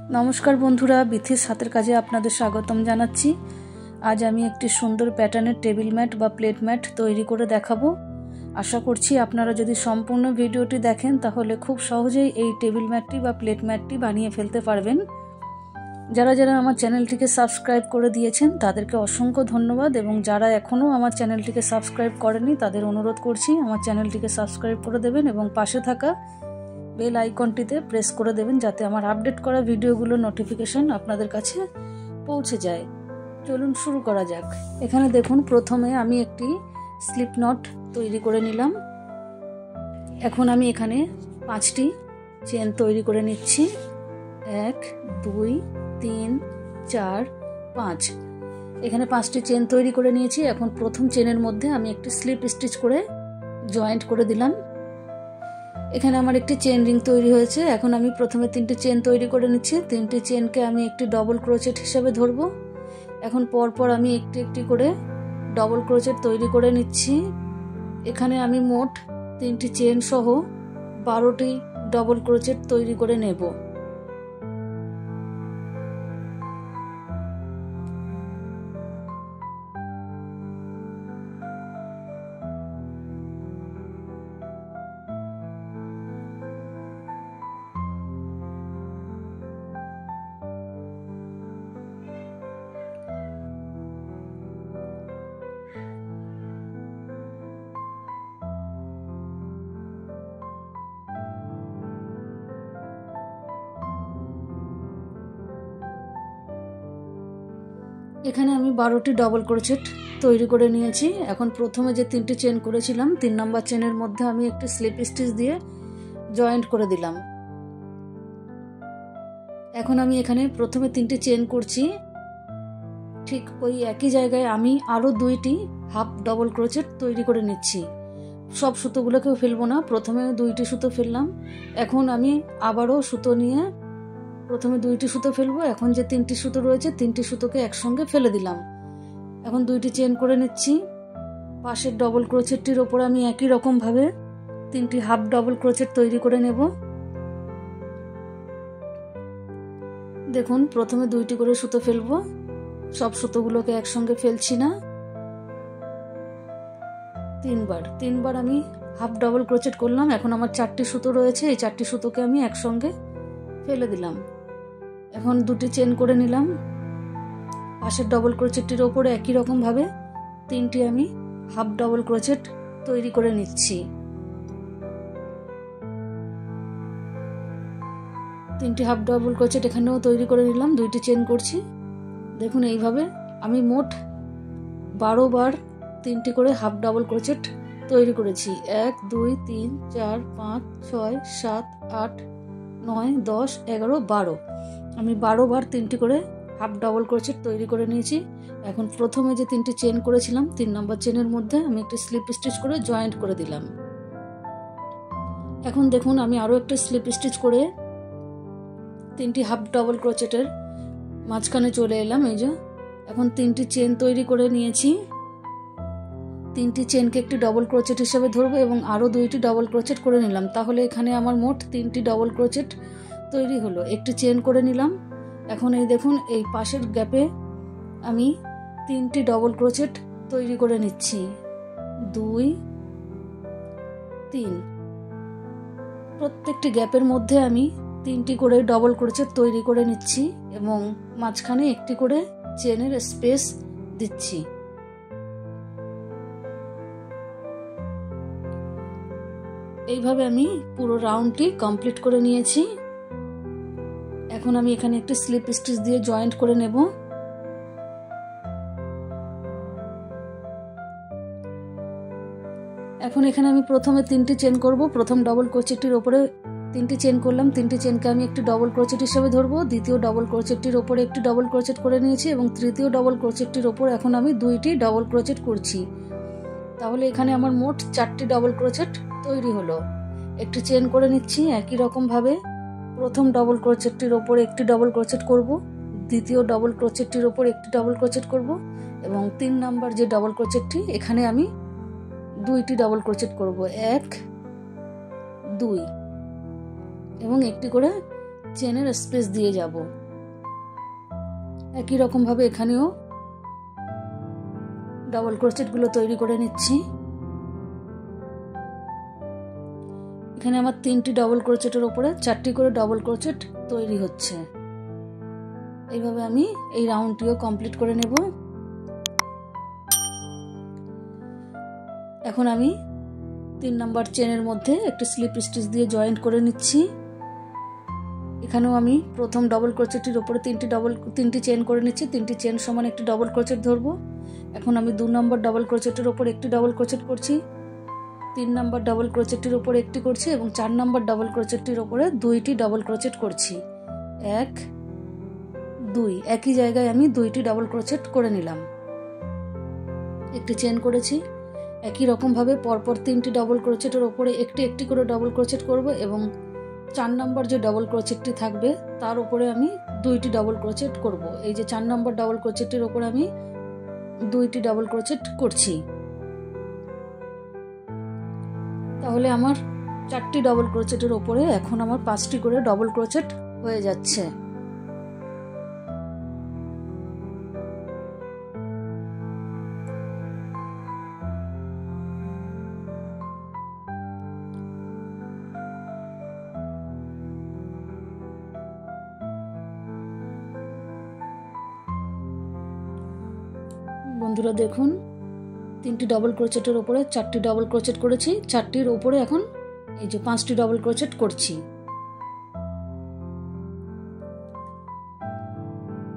नमस्कार बंधुरा बिथिस हाथेर काजे आपनादेर स्वागतम जानाच्छि। आज आमी एकटी सुंदर पैटार्नेर टेबिल मैट बा प्लेट मैट तैरी करे देखाबो। आशा करछि आपनारा यदि सम्पूर्ण भिडियोटी देखें ताहले खूब सहजेई एई टेबिल मैटटी बा प्लेट मैटटी बानिये फेलते पारबेन। जारा जारा आमार चैनलटिके सबस्क्राइब करे दियेछेन तादेरके असंख्य धन्यवाद एबं जारा एखोनो आमार चैनलटिके सबस्क्राइब करेननि तादेर अनुरोध करछि आमार चैनलटिके सबस्क्राइब करे देबेन एबं पाशे थाका बेल आइकनটিতে প্রেস করে দেবেন যাতে আমার আপডেট করা ভিডিওগুলোর নোটিফিকেশন আপনাদের কাছে পৌঁছে যায়। চলুন শুরু করা যাক। এখানে দেখুন প্রথমে আমি একটি স্লিপ নট তৈরি করে নিলাম। এখন আমি এখানে 5টি চেন তৈরি করে নিচ্ছি। 1 2 3 4 5। এখানে 5টি চেন তৈরি করে নিয়েছি। এখন প্রথম চেনের মধ্যে আমি একটি স্লিপ স্টিচ করে জয়েন্ট করে দিলাম। এখানে আমার একটি চেন রিং তৈরি হয়েছে। এখন আমি প্রথমে 3টি চেন তৈরি করে নিচ্ছি। 3টি চেনকে আমি একটি ডবল ক্রোচেট হিসেবে ধরব। এখন পরপর আমি একটি একটি করে ডবল ক্রোচেট তৈরি করে নিচ্ছি। এখানে আমি মোট 3টি চেন সহ 12টি ডবল ক্রোচেট তৈরি করে নেব। এখানে আমি 12টি ডবল ক্রোচেট তৈরি করে নিয়েছি। এখন প্রথমে যে 3টি চেন করেছিলাম 3 নাম্বার চেনের মধ্যে আমি একটি স্লিপ স্টিচ দিয়ে জয়েন্ট করে দিলাম। এখন আমি এখানে প্রথমে 3টি চেন করছি। ঠিক ওই একই জায়গায় আমি আরো 2টি হাফ ডবল ক্রোচেট তৈরি করে নিচ্ছি। সব সুতোগুলোকেও ফেলবো না, প্রথমে 2টি সুতো ফেললাম। এখন আমি আবারও সুতো নিয়ে প্রথমে 2টি সুতো ফেলবো। এখন যে 3টি সুতো রয়েছে 3টি সুতোকে একসঙ্গে ফেলে দিলাম। এখন 2টি চেন করে নিচ্ছি। পাশের ডবল ক্রোচেটটির ওপর আমি একই রকম ভাবে 3টি হাফ ডবল ক্রোচেট তৈরি করে নেব। দেখুন প্রথমে 2টি করে সুতো ফেলবো, সব সুতোগুলোকে একসঙ্গে ফেলছি না। 3বার আমি হাফ ডবল ক্রোচেট করলাম। এখন আমার 4টি সুতো রয়েছে, এই 4টি সুতোকে আমি একসঙ্গে ফেলে দিলাম। এখন 2টি চেন করে নিলাম। পাশের ডবল ক্রোচেটটির ওপরে একই রকম ভাবে 3টি আমি হাফ ডবল ক্রোচেট তৈরি করে নিচ্ছি। 3টি হাফ ডবল ক্রোচেট এখানেও তৈরি করে নিলাম। 2টি চেন করছি। দেখুন এইভাবে আমি মোট 12 বার 3টি করে হাফ ডবল ক্রোচেট তৈরি করেছি। 1 2 3 4 5 6 7 8 9 10 11 12। আমি 12 বার 3টি করে হাফ ডবল ক্রোচেট তৈরি করে নিয়েছি। এখন প্রথমে যে 3টি চেন করেছিলাম 3 নাম্বার চেনের মধ্যে আমি একটি স্লিপ স্টিচ করে জয়েন্ট করে দিলাম। এখন দেখুন আমি আরো একটা স্লিপ স্টিচ করে 3টি হাফ ডবল ক্রোচেটের মাঝখানে চলে এলাম। এই যে এখন 3টি চেন তৈরি করে নিয়েছি। 3টি চেনকে একটি ডবল ক্রোচেট হিসেবে ধরবো এবং আরো 2টি ডবল ক্রোচেট করে নিলাম। তাহলে এখানে আমার মোট 3টি ডবল ক্রোচেট তৈরি হলো। একটি চেন করে নিলাম। এখন এই দেখুন এই পাশের গ্যাপে আমি 3টি ডবল ক্রোচেট তৈরি করে নিচ্ছি। 2 3। প্রত্যেকটি গ্যাপের মধ্যে আমি 3টি করে ডবল ক্রোচেট তৈরি করে নিচ্ছি এবং মাঝখানে একটি করে চেনের স্পেস দিচ্ছি। এইভাবে আমি পুরো রাউন্ডটি কমপ্লিট করে নিয়েছি। এখন আমি এখানে একটি স্লিপ স্টিচ দিয়ে জয়েন্ট করে নেব। এখন এখানে আমি প্রথমে 3টি চেন করব। প্রথম ডবল ক্রোচেটটির উপরে 3টি চেন করলাম। 3টি চেনকে আমি একটি ডবল ক্রোচেট হিসেবে ধরবো। দ্বিতীয় ডবল ক্রোচেটটির উপরে একটি ডবল ক্রোচেট করে নিয়েছি এবং তৃতীয় ডবল ক্রোচেটটির উপর এখন আমি 2টি ডবল ক্রোচেট করছি। তাহলে এখানে আমার মোট 4টি ডবল ক্রোচেট তৈরি হলো। একটি চেন করে নিচ্ছি। একই রকম ভাবে প্রথম ডবল ক্রোচেটটির ওপর একটি ডবল ক্রোচেট করব, দ্বিতীয় ডবল ক্রোচেটটির ওপর একটি ডবল ক্রোচেট করব এবং 3 নাম্বার যে ডবল ক্রোচেটটি এখানে আমি 2টি ডবল ক্রোচেট করব। 1 2 এবং একটি করে চেনের স্পেস দিয়ে যাব। একই রকম ভাবে এখানেও ডাবল ক্রোচেটগুলো তৈরি করে নিচ্ছি। এখানে আমার 3টি ডাবল ক্রোচেটের উপরে 4টি করে ডাবল ক্রোচেট তৈরি হচ্ছে। এইভাবে আমি এই রাউন্ডটিও কমপ্লিট করে নেব। এখন আমি 3 নাম্বার চেনের মধ্যে একটি স্লিপ স্টিচ দিয়ে জয়েন্ট করে নিচ্ছি। এখানেও আমি প্রথম ডাবল ক্রোচেটের উপরে 3টি চেন করে নিচ্ছি। 3টি চেন সমান একটি ডাবল ক্রোচেট ধরবো। এখন আমি 2 নম্বর ডাবল ক্রোচেটের উপর একটি ডাবল ক্রোচেট করছি, 3 নম্বর ডাবল ক্রোচেটের উপর একটি করছি এবং 4 নম্বর ডাবল ক্রোচেটের উপরে 2টি ডাবল ক্রোচেট করছি। 1 2 একই জায়গায় আমি 2টি ডাবল ক্রোচেট করে নিলাম। একটি চেন করেছি। একই রকম ভাবে পরপর 3টি ডাবল ক্রোচেটের উপরে একটি একটি করে ডাবল ক্রোচেট করব এবং 4 নম্বর যে ডাবল ক্রোচেটটি থাকবে তার উপরে আমি 2টি ডাবল ক্রোচেট করব। এই যে 4 নম্বর ডাবল ক্রোচেটের উপরে আমি 2টি ডাবল ক্রোচেট করছি। তাহলে আমার 4টি ডাবল ক্রোচেটের উপরে এখন আমার 5টি করে ডাবল ক্রোচেট হয়ে যাচ্ছে। বন্ধুরা দেখুন, 3টি ডাবল ক্রোচেটের উপরে 4টি ডাবল ক্রোচেট করেছি। 4টির উপরে এখন এই যে 5টি ডাবল ক্রোচেট করছি।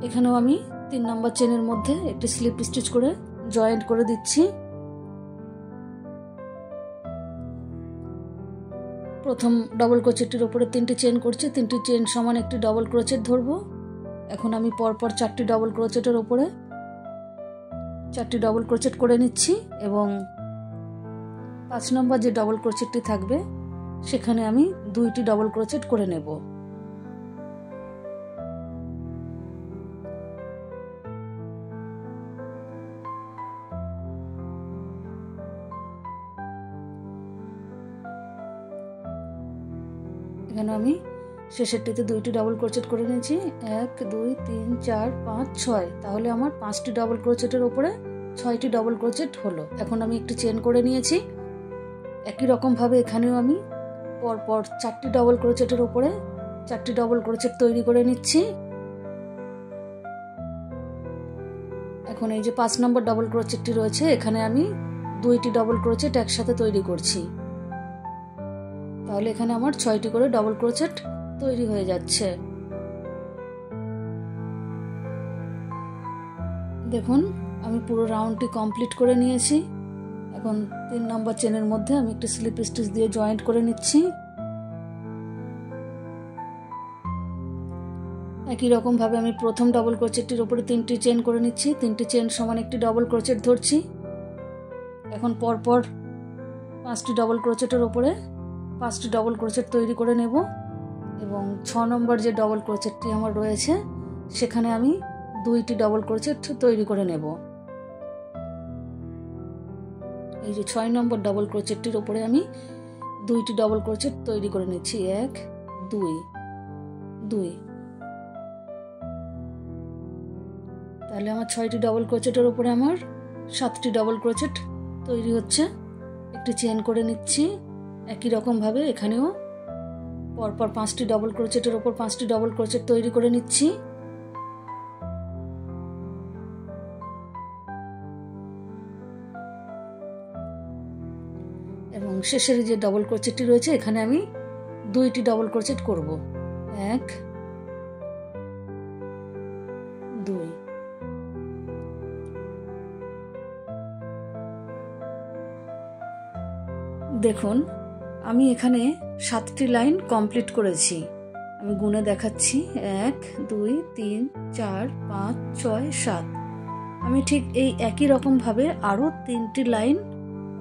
এখানেও আমি 3 নাম্বার চেনের মধ্যে একটি স্লিপ স্টিচ করে জয়েন্ট করে দিচ্ছি। প্রথম ডাবল ক্রোচেটের উপরে 3টি চেন করছি। 3টি চেন সমান একটি ডাবল ক্রোচেট ধরবো। এখন আমি পরপর 4টি ডাবল ক্রোচেটের উপরে 4টি ডাবল ক্রোচেট করে নিচ্ছি এবং 5 নম্বর যে ডাবল ক্রোচেটটি থাকবে সেখানে আমি 2টি ডাবল ক্রোচেট করে নেব। এখানে আমি শেষেরটিতে 2টি ডাবল ক্রোচেট করে নিয়েছি। 1 2 3 4 5 6। তাহলে আমার 5টি ডাবল ক্রোচেটের উপরে 6টি ডাবল ক্রোচেট হলো। এখন আমি একটি চেন করে নিয়েছি। একই রকম ভাবে এখানেও আমি পরপর 4টি ডাবল ক্রোচেটের উপরে 4টি ডাবল ক্রোচেট তৈরি করে নিচ্ছি। এখন এই যে 5 নম্বর ডাবল ক্রোচেটটি রয়েছে, এখানে আমি 2টি ডাবল ক্রোচেট একসাথে তৈরি করছি। তাহলে এখানে আমার 6টি করে ডাবল ক্রোচেট তৈরি হয়ে যাচ্ছে। দেখুন, আমি পুরো রাউন্ডটি কমপ্লিট করে নিয়েছি। এখন 3 নম্বর চেনের মধ্যে আমি একটি স্লিপ স্টিচ দিয়ে জয়েন্ট করে নিচ্ছি। একই রকম ভাবে আমি প্রথম ডাবল ক্রোচেটটির উপরে 3টি চেন করে নিচ্ছি। 3টি চেন সমান একটি ডাবল ক্রোচেট ধরছি। এখন পরপর 5টি ডাবল ক্রোচেটের উপরে 5টি ডাবল ক্রোচেট তৈরি করে নেব এবং 6 নম্বর যে ডাবল ক্রোচেটটি আমার রয়েছে সেখানে আমি 2টি ডাবল ক্রোচেট তৈরি করে নেব। এই যে 6 নম্বর ডাবল ক্রোচেটটির উপরে আমি 2টি ডাবল ক্রোচেট তৈরি করে নিচ্ছি। 1 2 2। তাহলে আমার 6টি ডাবল ক্রোচেটের উপরে আমার 7টি ডাবল ক্রোচেট তৈরি হচ্ছে। একটি চেন করে নিচ্ছি। একই রকম ভাবে এখানেও পরপর 5টি ডাবল ক্রোচেটের উপর 5টি ডাবল ক্রোচেট তৈরি করে নিচ্ছি। এবং শেষের যে ডাবল ক্রোচেটটি রয়েছে এখানে আমি 2টি ডাবল ক্রোচেট করব। 1 2। দেখুন, আমি এখানে 7টি লাইন কমপ্লিট করেছি। আমি গুনে দেখাচ্ছি। 1 2 3 4 5 6 7। আমি ঠিক এই একই রকম ভাবে আরো 3টি লাইন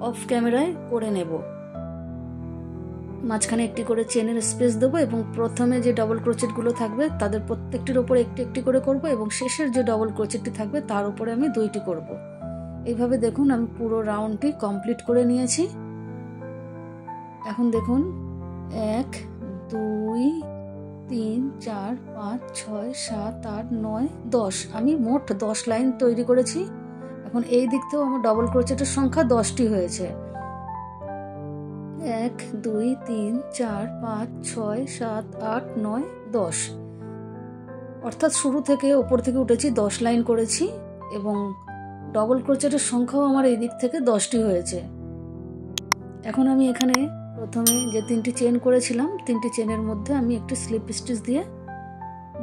অফ ক্যামেরায় করে নেব। মাঝখানে একটি করে চেনের স্পেস দেবো এবং প্রথমে যে ডাবল ক্রোচেটগুলো থাকবে তাদের প্রত্যেকটির উপর একটি একটি করে করব এবং শেষের যে ডাবল ক্রোচেটটি থাকবে তার উপরে আমি 2টি করব। এইভাবে দেখুন আমি পুরো রাউন্ডটি কমপ্লিট করে নিয়েছি। এখন দেখুন 1 2 3 4 5 6 7 8 9 10 আমি মোট 10 লাইন তৈরি করেছি। এখন এই দিক থেকেও আমার ডবল ক্রোচেটের সংখ্যা 10টি হয়েছে। 1 2 3 4 5 6 7 8 9 10, অর্থাৎ শুরু থেকে ওপর থেকে উঠেছি 10 লাইন করেছি এবং ডবল ক্রোচেটের সংখ্যাও আমার এই দিক থেকে 10টি হয়েছে। এখন আমি এখানে প্রথমে যে 3টি চেন করেছিলাম 3টি চেনের মধ্যে আমি একটি স্লিপ স্টিচ দিয়ে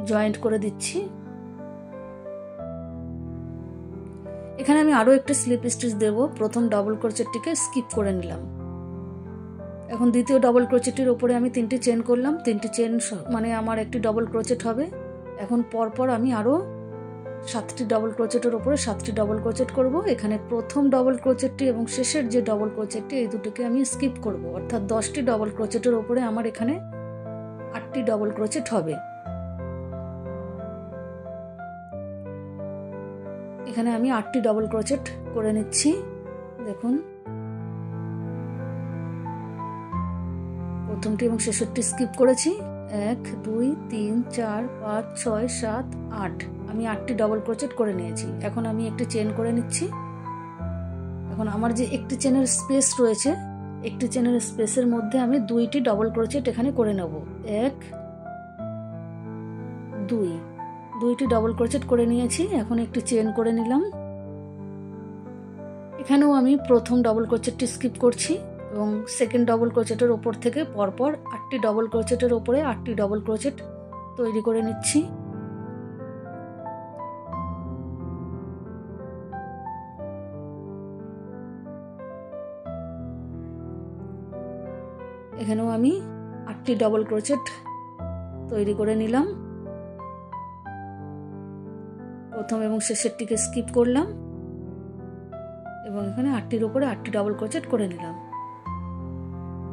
জয়েন্ট করে দিচ্ছি। এখানে আমি আরো একটা স্লিপ স্টিচ দেব। প্রথম ডবল ক্রোচেটটিকে স্কিপ করে নিলাম। এখন দ্বিতীয় ডবল ক্রোচেটের উপরে আমি 3টি চেন করলাম। 3টি চেন মানে আমার একটি ডবল ক্রোচেট হবে। এখন পরপর আমি আরো 7টি ডবল ক্রোচেটের উপরে 7টি ডবল ক্রোচেট করব। এখানে প্রথম ডবল ক্রোচেটটি এবং শেষের যে ডবল ক্রোচেটটি এই দুটোকে আমি স্কিপ করব, অর্থাৎ 10টি ডবল ক্রোচেটের উপরে আমার এখানে 8টি ডবল ক্রোচেট হবে। এখানে আমি 8টি ডবল ক্রোচেট করে নিচ্ছি। দেখুন, প্রথমটি এবং শেষেরটি স্কিপ করেছি। 1 2 3 4 5 6 7 8 আমি 8টি ডবল ক্রোচেট করে নিয়েছি। এখন আমি একটি চেন করে নিচ্ছি। এখন আমার যে একটি চেনের স্পেস রয়েছে, একটি চেনের স্পেসের মধ্যে আমি 2টি ডবল ক্রোচেট এখানে করে নেব। 1 2 2টি ডবল ক্রোচেট করে নিয়েছি। এখন একটি চেন করে নিলাম। এখানেও আমি প্রথম ডবল ক্রোচেটটি স্কিপ করছি এবং সেকেন্ড ডবল ক্রোচেটের উপর থেকে পরপর 8টি ডবল ক্রোচেটের উপরে 8টি ডবল ক্রোচেট তৈরি করে নিচ্ছি। এখানেও আমি 8টি ডবল ক্রোচেট তৈরি করে নিলাম। প্রথম এবং শেষেরটিকে স্কিপ করলাম এবং এখানে 8টির উপরে 8টি ডবল ক্রোচেট করে নিলাম।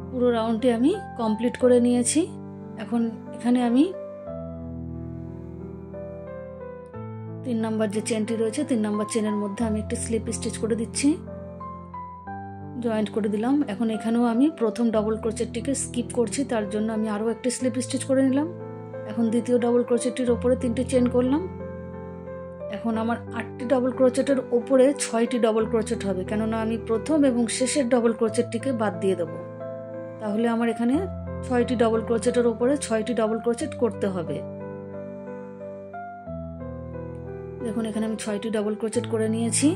পুরো রাউন্ডটি আমি কমপ্লিট করে নিয়েছি। এখন এখানে আমি 3 নাম্বার যে চেনটি রয়েছে 3 নাম্বার চেনের মধ্যে আমি একটি স্লিপ স্টিচ করে দিচ্ছি, জয়েন্ট করে দিলাম। এখন এখানেও আমি প্রথম ডবল ক্রোচেটটিকে স্কিপ করছি, তার জন্য আমি আরও একটি স্লিপ স্টিচ করে নিলাম। এখন দ্বিতীয় ডবল ক্রোচেটটির ওপরে 3টি চেন করলাম। এখন আমার 8টি ডবল ক্রোচেটের ওপরে 6টি ডবল ক্রোচেট হবে, কেননা আমি প্রথম এবং শেষের ডবল ক্রোচেটটিকে বাদ দিয়ে দেবো। তাহলে আমার এখানে 6টি ডবল ক্রোচেটের ওপরে 6টি ডবল ক্রোচেট করতে হবে। দেখুন, এখানে আমি 6টি ডবল ক্রোচেট করে নিয়েছি।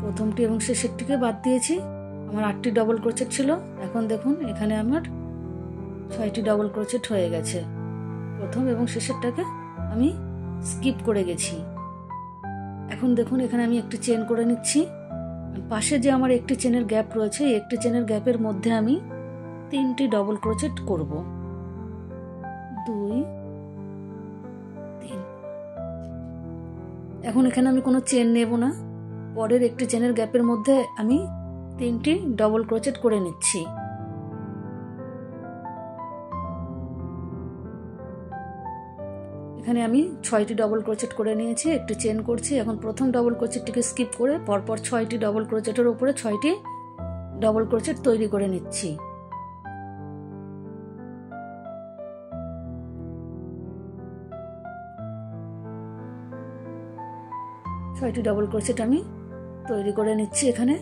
প্রথমটি এবং শেষেরটিকে বাদ দিয়েছি। আমার 8টি ডবল ক্রোচেট ছিল। এখন দেখুন, এখানে আমার 6টি ডবল ক্রোচেট হয়ে গেছে। প্রথম এবং শেষেরটাকে আমি স্কিপ করে গেছি। এখন দেখুন, এখানে আমি একটি চেন করে নিচ্ছি। পাশে যে আমার একটি চেনের গ্যাপ রয়েছে, এই একটি চেনের গ্যাপের মধ্যে আমি 3টি ডবল ক্রোচেট করব। 2 3। এখন এখানে আমি কোনো চেন নেব না। পরের একটি চেনের গ্যাপের মধ্যে আমি 3টি ডবল ক্রোচেট করে নিচ্ছি। এখানে আমি 6টি ডবল ক্রোচেট করে নিয়েছি, একটি চেন করছি। এখন প্রথম ডবল ক্রোচেটটিকে স্কিপ করে পরপর 6টি ডবল ক্রোচেটের উপরে 6টি ডবল ক্রোচেট তৈরি করে নিচ্ছি। ছয়টি ডবল ক্রোচেট আমি তৈরি করে নিচ্ছি এখানে।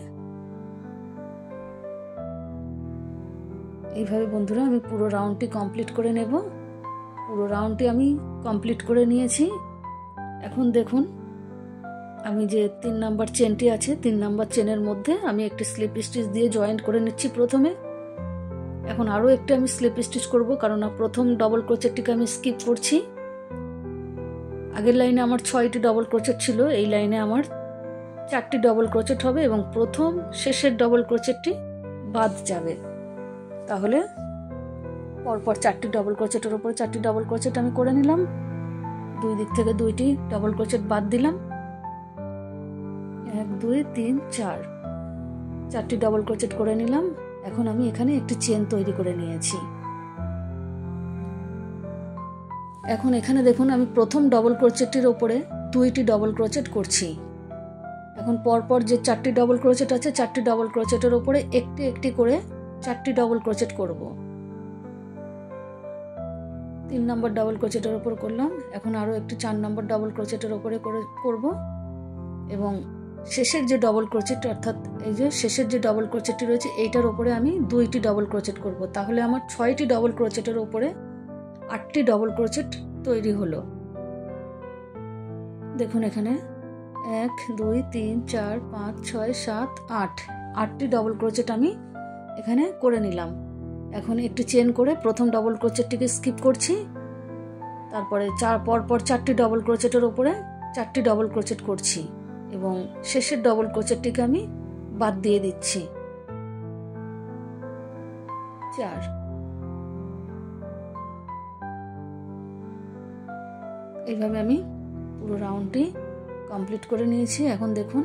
এইভাবে বন্ধুরা আমি পুরো রাউন্ডটি কমপ্লিট করে নেব। পুরো রাউন্ডটি আমি কমপ্লিট করে নিয়েছি। এখন দেখুন, আমি যে 3 নাম্বার চেনটি আছে 3 নাম্বার চেনের মধ্যে আমি একটি স্লিপ স্টিচ দিয়ে জয়েন্ট করে নিচ্ছি প্রথমে। এখন আরও একটি আমি স্লিপ স্টিচ করব, কারণ প্রথম ডবল ক্রোচেটটিকে আমি স্কিপ করছি। আগের লাইনে আমার 6টি ডবল ক্রোচেট ছিল, এই লাইনে আমার 4টি ডবল ক্রোচেট হবে এবং প্রথম শেষের ডবল ক্রোচেটটি বাদ যাবে। তাহলে পরপর 4টি ডবল ক্রোচেটের উপর 4টি ডবল ক্রোচেট আমি করে নিলাম। দুই দিক থেকে 2টি ডবল ক্রোচেট বাদ দিলাম। 1 2 3 4 4টি ডবল ক্রোচেট করে নিলাম। এখন আমি এখানে একটি চেন তৈরি করে নিয়েছি। এখন এখানে দেখুন, আমি প্রথম ডবল ক্রোচেটটির উপরে 2টি ডবল ক্রোচেট করছি। এখন পরপর যে 4টি ডবল ক্রোচেট আছে 4টি ডবল ক্রোচেটের উপরে একটি একটি করে 4টি ডবল ক্রোচেট করব। 3 নম্বর ডাবল ক্রোচেটের উপর করলাম। এখন আরও একটি 4 নম্বর ডাবল ক্রোচেটের উপরে করব এবং শেষের যে ডবল ক্রোচেট, অর্থাৎ এই যে শেষের যে ডবল ক্রোচেটটি রয়েছে এইটার উপরে আমি 2টি ডবল ক্রোচেট করব। তাহলে আমার 6টি ডবল ক্রোচেটের উপরে 8টি ডবল ক্রোচেট তৈরি হলো। দেখুন এখানে 1 2 3 4 5 6 7 8 8টি ডবল ক্রোচেট আমি এখানে করে নিলাম। এখন একটি চেন করে প্রথম ডবল ক্রোচেটটিকে স্কিপ করছি, তারপরে পরপর 4টি ডবল ক্রোচেটের উপরে 4টি ডবল ক্রোচেট করছি এবং শেষের ডবল ক্রোচেটটিকে আমি বাদ দিয়ে দিচ্ছি। 4। এইভাবে আমি পুরো রাউন্ডটি কমপ্লিট করে নিয়েছি। এখন দেখুন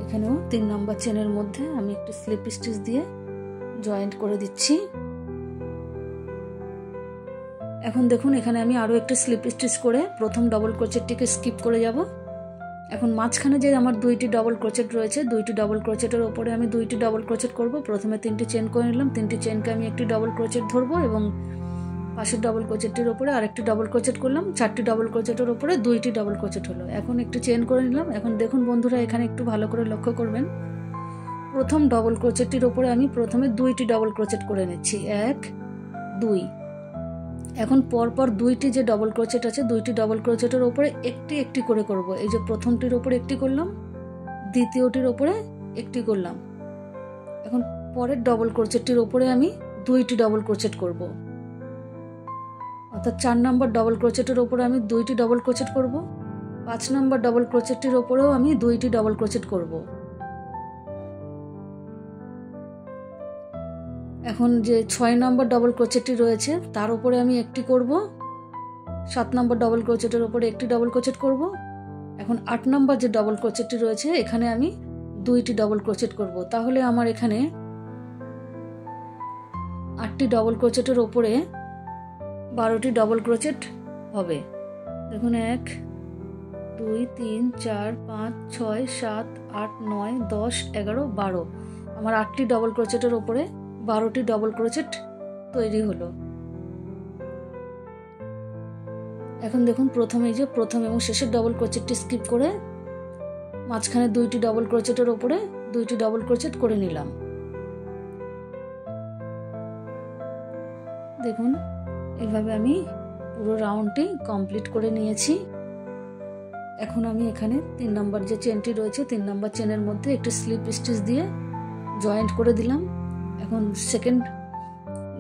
এখানেও 3 নম্বর চেনের মধ্যে আমি একটু স্লিপ স্টিচ দিয়ে জয়েন্ট করে দিচ্ছি। এখন দেখুন এখানে আমি আরও একটু স্লিপ স্টিচ করে প্রথম ডবল ক্রোচেটটিকে স্কিপ করে যাব। এখন মাঝখানে যে আমার 2টি ডবল ক্রোচেট রয়েছে, 2টি ডবল ক্রোচেটের ওপরে আমি 2টি ডবল ক্রোচেট করব। প্রথমে 3টি চেন করে নিলাম, 3টি চেনকে আমি একটি ডবল ক্রোচেট ধরবো এবং পাশের ডবল ক্রোচেটটির ওপরে আরেকটি ডবল ক্রোচেট করলাম। 4টি ডবল ক্রোচেটের ওপরে 2টি ডবল ক্রোচেট হলো। এখন একটু চেন করে নিলাম। এখন দেখুন বন্ধুরা এখানে একটু ভালো করে লক্ষ্য করবেন, প্রথম ডবল ক্রোচেটটির ওপরে আমি প্রথমে 2টি ডবল ক্রোচেট করে নিচ্ছি, 1 2। এখন পরপর 2টি যে ডবল ক্রোচেট আছে 2টি ডবল ক্রোচেটের ওপরে একটি একটি করে করব। এই যে প্রথমটির ওপরে একটি করলাম, দ্বিতীয়টির ওপরে একটি করলাম। এখন পরের ডবল ক্রোচেটটির ওপরে আমি 2টি ডবল ক্রোচেট করব, অর্থাৎ 4 নম্বর ডবল ক্রোচেটের ওপরে আমি 2টি ডবল ক্রোচেট করব। 5 নম্বর ডবল ক্রোচেটটির ওপরেও আমি 2টি ডবল ক্রোচেট করব। এখন যে 6 নম্বর ডবল ক্রোচেটটি রয়েছে তার উপরে আমি একটি করব, 7 নম্বর ডবল ক্রোচেটের উপরে একটি ডবল ক্রোচেট করব। এখন 8 নম্বর যে ডবল ক্রোচেটটি রয়েছে এখানে আমি 2টি ডবল ক্রোচেট করব। তাহলে আমার এখানে 8টি ডবল ক্রোচেটের উপরে 12টি ডবল ক্রোচেট হবে। দেখুন 1 2 3 4 5 6 7 8 9 10 11 12 আমার 8টি ডবল ক্রোচেটের উপরে 12টি ডবল ক্রোচেট তৈরি হলো। এখন দেখুন প্রথমে যে প্রথম এবং শেষের ডবল ক্রোচেটটি স্কিপ করে মাঝখানে 2টি ডবল ক্রোচেটের উপরে 2টি ডবল ক্রোচেট করে নিলাম। দেখুন এইভাবে আমি পুরো রাউন্ডটি কমপ্লিট করে নিয়েছি। এখন আমি এখানে 3 নম্বর যে চেনটি রয়েছে 3 নম্বর চেনের মধ্যে একটি স্লিপ স্টিচ দিয়ে জয়েন্ট করে দিলাম। এখন সেকেন্ড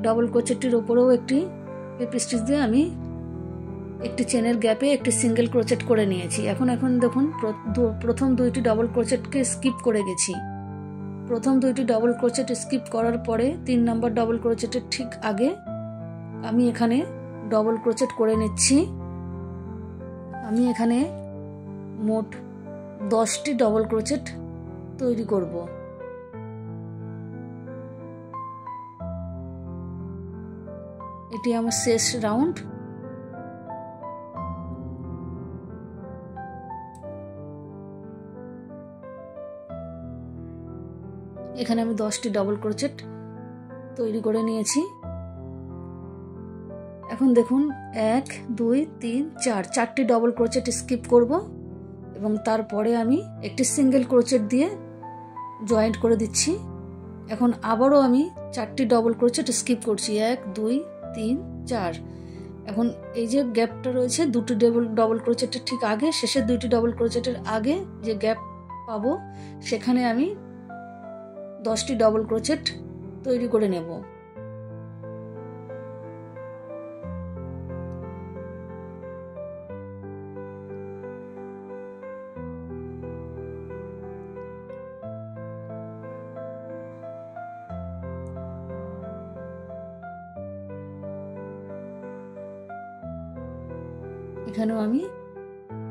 ডবল ক্রোচেটটির ওপরেও একটি স্লিপ স্টিচ দিয়ে আমি একটি চেনের গ্যাপে একটি সিঙ্গেল ক্রোচেট করে নিয়েছি। এখন দেখুন প্রথম 2টি ডবল ক্রোচেটকে স্কিপ করে গেছি। প্রথম 2টি ডবল ক্রোচেট স্কিপ করার পরে 3 নম্বর ডবল ক্রোচেটের ঠিক আগে আমি এখানে ডবল ক্রোচেট করে নিচ্ছি। আমি এখানে মোট 10টি ডবল ক্রোচেট তৈরি করব। এটি আমার শেষ রাউন্ড। এখানে আমি 10টি ডবল ক্রোচেট তৈরি করে নিয়েছি। এখন দেখুন 1 2 3 4 4টি ডবল ক্রোচেট স্কিপ করব এবং তারপরে আমি একটি সিঙ্গেল ক্রোচেট দিয়ে জয়েন্ট করে দিচ্ছি। এখন আবারও আমি 4টি ডবল ক্রোচেট স্কিপ করছি, 1 2 3 4। এখন এই যে গ্যাপটা রয়েছে 2টি ডবল ক্রোচেটের ঠিক আগে, শেষের 2টি ডবল ক্রোচেটের আগে যে গ্যাপ পাবো সেখানে আমি 10টি ডবল ক্রোচেট তৈরি করে নেব। এখানেও আমি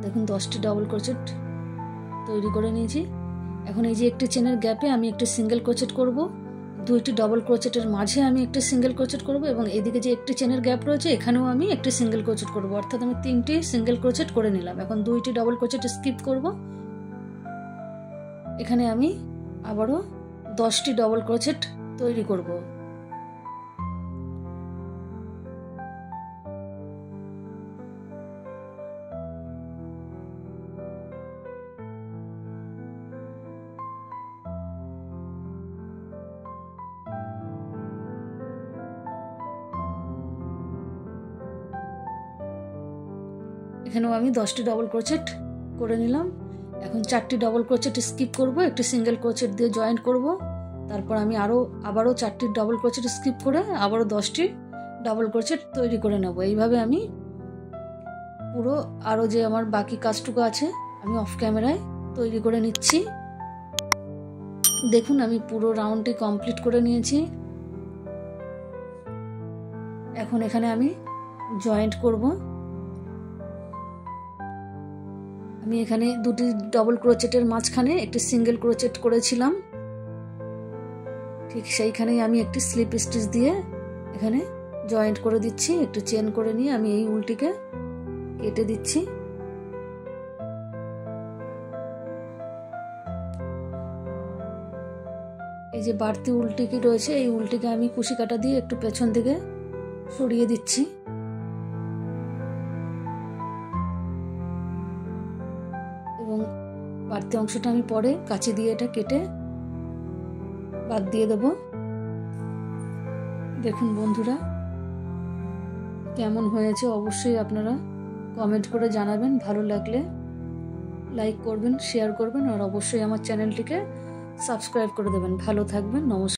দেখুন 10টি ডবল ক্রোচেট তৈরি করে নিয়েছি। এখন এই যে একটি চেনের গ্যাপে আমি একটি সিঙ্গেল ক্রোচেট করব, 2টি ডবল ক্রোচেটের মাঝে আমি একটি সিঙ্গেল ক্রোচেট করব এবং এদিকে যে একটি চেনের গ্যাপ রয়েছে এখানেও আমি একটি সিঙ্গেল ক্রোচেট করব, অর্থাৎ আমি 3টি সিঙ্গেল ক্রোচেট করে নিলাম। এখন 2টি ডবল ক্রোচেট স্কিপ করব। এখানে আমি আবারও 10টি ডবল ক্রোচেট তৈরি করব। এখানেও আমি 10টি ডবল ক্রোচেট করে নিলাম। এখন 4টি ডবল ক্রোচেট স্কিপ করব, একটি সিঙ্গেল ক্রোচেট দিয়ে জয়েন্ট করব। তারপর আমি আবারও 4টি ডবল ক্রোচেট স্কিপ করে আবারও 10টি ডবল ক্রোচেট তৈরি করে নেব। এইভাবে আমি পুরো আরও যে আমার বাকি কাজটুকু আছে আমি অফ ক্যামেরায় তৈরি করে নিচ্ছি। দেখুন আমি পুরো রাউন্ডটি কমপ্লিট করে নিয়েছি। এখন এখানে আমি জয়েন্ট করব। আমি এখানে 2টি ডবল ক্রোচেটের মাঝখানে একটি সিঙ্গেল ক্রোচেট করেছিলাম, ঠিক সেইখানেই আমি একটি স্লিপ স্টিচ দিয়ে এখানে জয়েন্ট করে দিচ্ছি। একটু চেন করে নিয়ে আমি এই উলটিকে কেটে দিচ্ছি। এই যে বাড়তি উলটিকে রয়েছে এই উলটিকে আমি কুশি কাটা দিয়ে একটু পেছন দিকে সরিয়ে দিচ্ছি। এবং বাড়তি অংশটা আমি পরে কাঁচি দিয়ে এটা কেটে বাদ দিয়ে দেব। দেখুন বন্ধুরা কেমন হয়েছে অবশ্যই আপনারা কমেন্ট করে জানাবেন। ভালো লাগলে লাইক করবেন, শেয়ার করবেন আর অবশ্যই আমার চ্যানেলটিকে সাবস্ক্রাইব করে দেবেন। ভালো থাকবেন, নমস্কার।